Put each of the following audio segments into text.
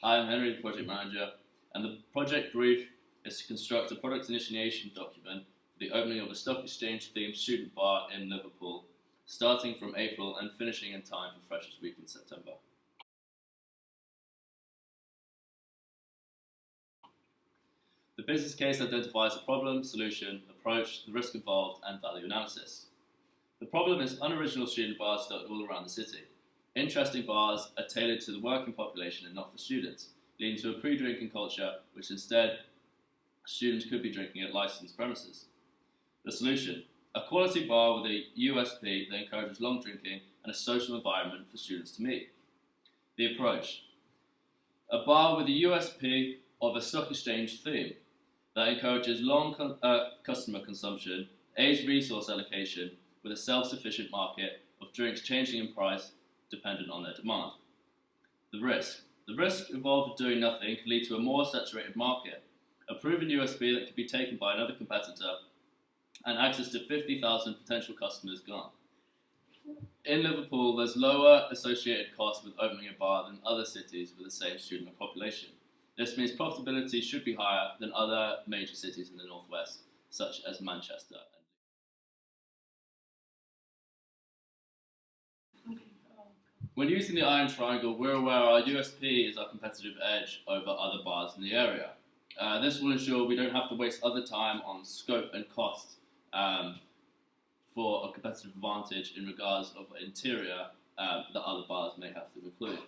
I am Henry, the project manager, and the project brief is to construct a product initiation document for the opening of a stock exchange themed student bar in Liverpool, starting from April and finishing in time for Freshers Week in September. The business case identifies the problem, solution, approach, the risk involved, and value analysis. The problem is unoriginal student bars dotted all around the city. Interesting bars are tailored to the working population and not for students, leading to a pre-drinking culture which instead students could be drinking at licensed premises. The solution: a quality bar with a USP that encourages long drinking and a social environment for students to meet. The approach: a bar with a USP of a stock exchange theme that encourages long customer consumption, aids resource allocation with a self-sufficient market of drinks changing in price dependent on their demand. The risk: the risk involved in doing nothing can lead to a more saturated market, a proven USP that could be taken by another competitor, and access to 50,000 potential customers gone. In Liverpool, there's lower associated costs with opening a bar than other cities with the same student population. This means profitability should be higher than other major cities in the northwest, such as Manchester. When using the iron triangle, we're aware our USP is our competitive edge over other bars in the area. This will ensure we don't have to waste other time on scope and cost for a competitive advantage in regards of interior that other bars may have to include.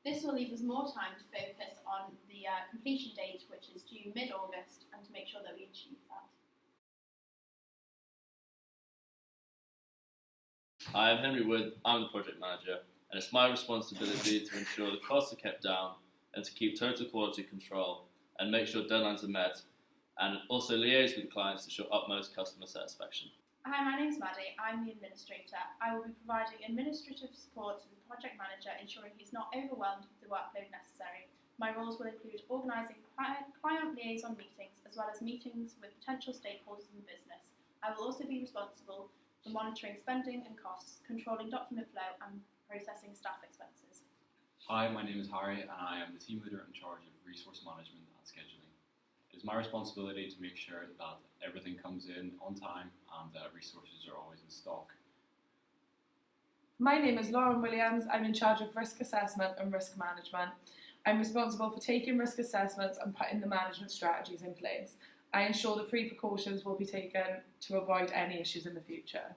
This will leave us more time to focus on the completion date, which is due mid-August, and to make sure that we achieve that. I am Henry Wood, I'm the project manager, and it's my responsibility to ensure the costs are kept down and to keep total quality control and make sure deadlines are met, and also liaise with clients to show utmost customer satisfaction. Hi, my name's Maddie. I'm the administrator. I will be providing administrative support to the project manager, ensuring he's not overwhelmed with the workload necessary. My roles will include organising client liaison meetings, as well as meetings with potential stakeholders in the business. I will also be responsible for monitoring spending and costs, controlling document flow, and processing staff expenses. Hi, my name is Harry, and I am the team leader in charge of resource management and scheduling. It is my responsibility to make sure that everything comes in on time and that resources are always in stock. My name is Lauren Williams. I'm in charge of risk assessment and risk management. I'm responsible for taking risk assessments and putting the management strategies in place. I ensure the precautions will be taken to avoid any issues in the future.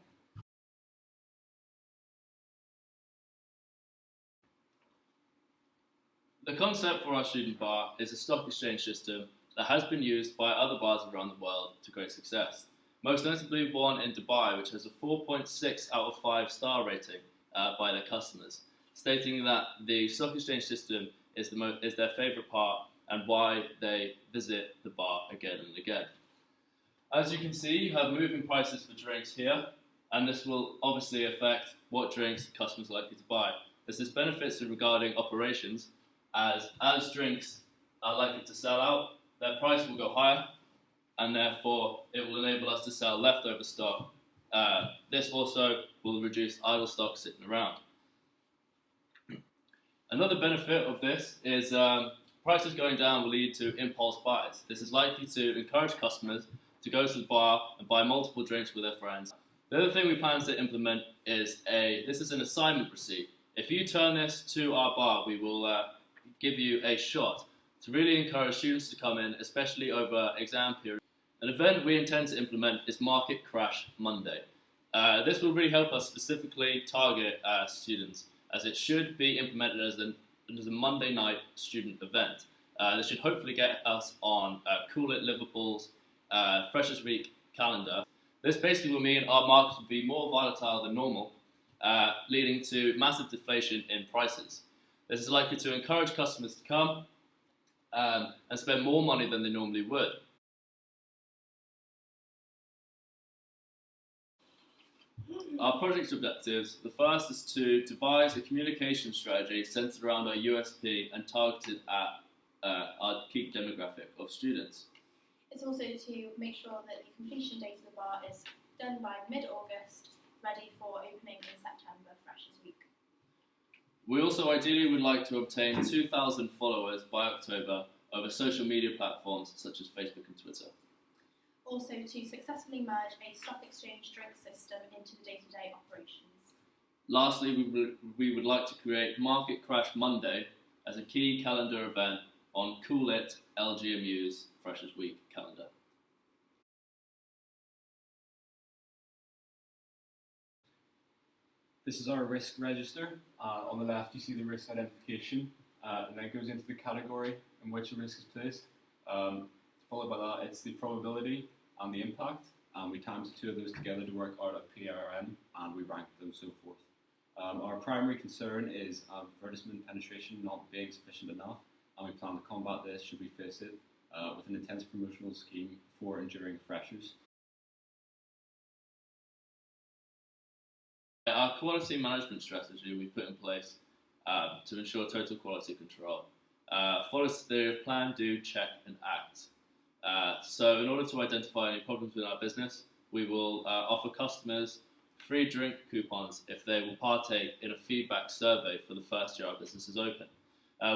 The concept for our student bar is a stock exchange system that has been used by other bars around the world to great success. Most notably one in Dubai, which has a 4.6 out of 5 star rating by their customers, stating that the stock exchange system is their favourite part and why they visit the bar again and again. As you can see, you have moving prices for drinks here, and this will obviously affect what drinks customers are likely to buy. This has benefits regarding operations, as drinks are likely to sell out, their price will go higher, and therefore it will enable us to sell leftover stock. This also will reduce idle stock sitting around. Another benefit of this is prices going down will lead to impulse buys. This is likely to encourage customers to go to the bar and buy multiple drinks with their friends. The other thing we plan to implement is this is an assignment receipt. If you turn this to our bar, we will give you a shot to really encourage students to come in, especially over exam period. An event we intend to implement is Market Crash Monday. This will really help us specifically target students, as it should be implemented as a Monday night student event. This should hopefully get us on Cool It Liverpool's Freshers Week calendar. This basically will mean our markets will be more volatile than normal, leading to massive deflation in prices. This is likely to encourage customers to come and spend more money than they normally would. Our project objectives: the first is to devise a communication strategy centered around our USP and targeted at our key demographic of students. It's also to make sure that the completion date of the bar is done by mid-August, ready for opening in September, Freshers Week. We also ideally would like to obtain 2,000 followers by October over social media platforms such as Facebook and Twitter. Also, to successfully merge a stock exchange drink system into the day-to-day operations. Lastly, we would like to create Market Crash Monday as a key calendar event on Cool It LGMU's Freshers Week calendar. This is our risk register. On the left you see the risk identification, and then it goes into the category in which a risk is placed. Followed by that it's the probability and the impact, and we times the two of those together to work out a PRM, and we rank them so forth. Our primary concern is advertisement penetration not being sufficient enough, and we plan to combat this should we face it with an intense promotional scheme for and during freshers. Our quality management strategy we put in place to ensure total quality control follows the theory of plan, do, check and act. So in order to identify any problems with our business, we will offer customers free drink coupons if they will partake in a feedback survey for the first year our business is open.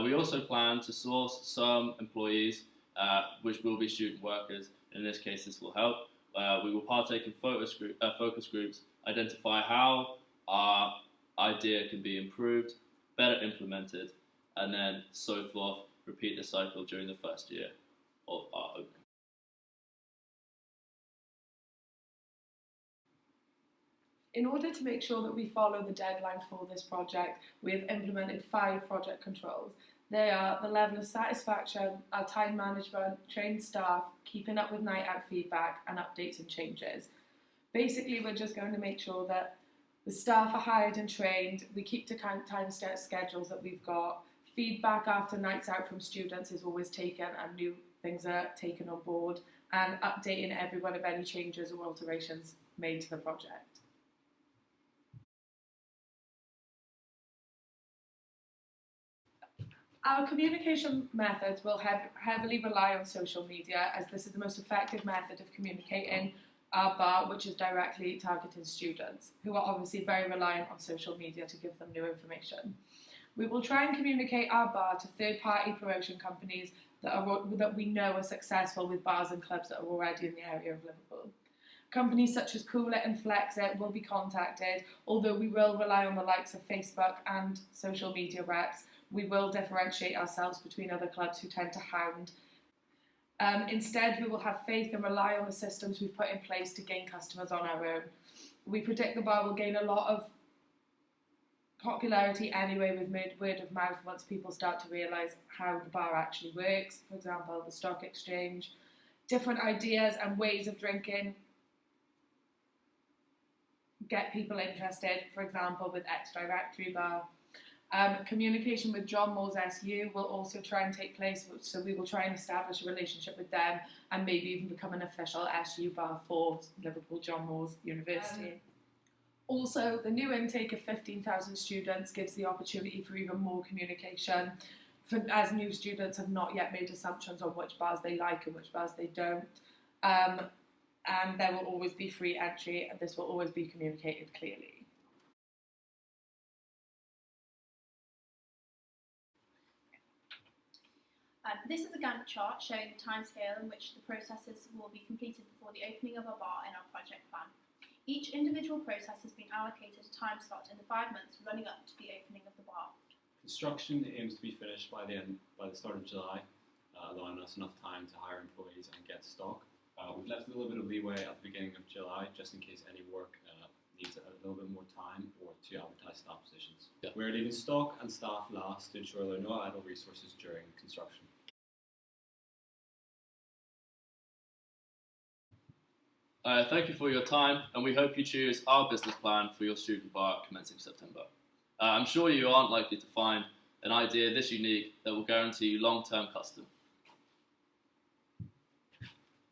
We also plan to source some employees, which will be student workers. In this case, this will help. We will partake in focus groups, identify how our idea can be improved, better implemented, and then so forth, repeat the cycle during the first year of our opening. In order to make sure that we follow the deadline for this project, we have implemented 5 project controls. They are the level of satisfaction, our time management, trained staff, keeping up with night out feedback, and updates and changes. Basically, we're just going to make sure that the staff are hired and trained, we keep to time schedules that we've got, feedback after nights out from students is always taken and new things are taken on board, and updating everyone of any changes or alterations made to the project. Our communication methods will heavily rely on social media, as this is the most effective method of communicating our bar, which is directly targeting students, who are obviously very reliant on social media to give them new information. We will try and communicate our bar to third-party promotion companies that we know are successful with bars and clubs that are already in the area of Liverpool. Companies such as Cool It and Flex It will be contacted, although we will rely on the likes of Facebook and social media reps. We will differentiate ourselves between other clubs who tend to hound. Instead, we will have faith and rely on the systems we've put in place to gain customers on our own. We predict the bar will gain a lot of popularity anyway with word of mouth once people start to realise how the bar actually works. For example, the stock exchange, different ideas and ways of drinking get people interested, for example, with X-Directory Bar. Communication with John Moore's SU will also try and take place, so we will try and establish a relationship with them and maybe even become an official SU bar for Liverpool John Moore's University. Also, the new intake of 15,000 students gives the opportunity for even more communication, as new students have not yet made assumptions on which bars they like and which bars they don't. And there will always be free entry, and this will always be communicated clearly. This is a Gantt chart showing the timescale in which the processes will be completed before the opening of a bar in our project plan. Each individual process has been allocated a time slot in the 5 months running up to the opening of the bar. Construction aims to be finished by the start of July, allowing us enough time to hire employees and get stock. We've left a little bit of leeway at the beginning of July, just in case any work needs a little bit more time or to advertise staff positions. Yeah. We're leaving stock and staff last to ensure there are no idle resources during construction. Thank you for your time, and we hope you choose our business plan for your student bar commencing September. I'm sure you aren't likely to find an idea this unique that will guarantee you long-term custom.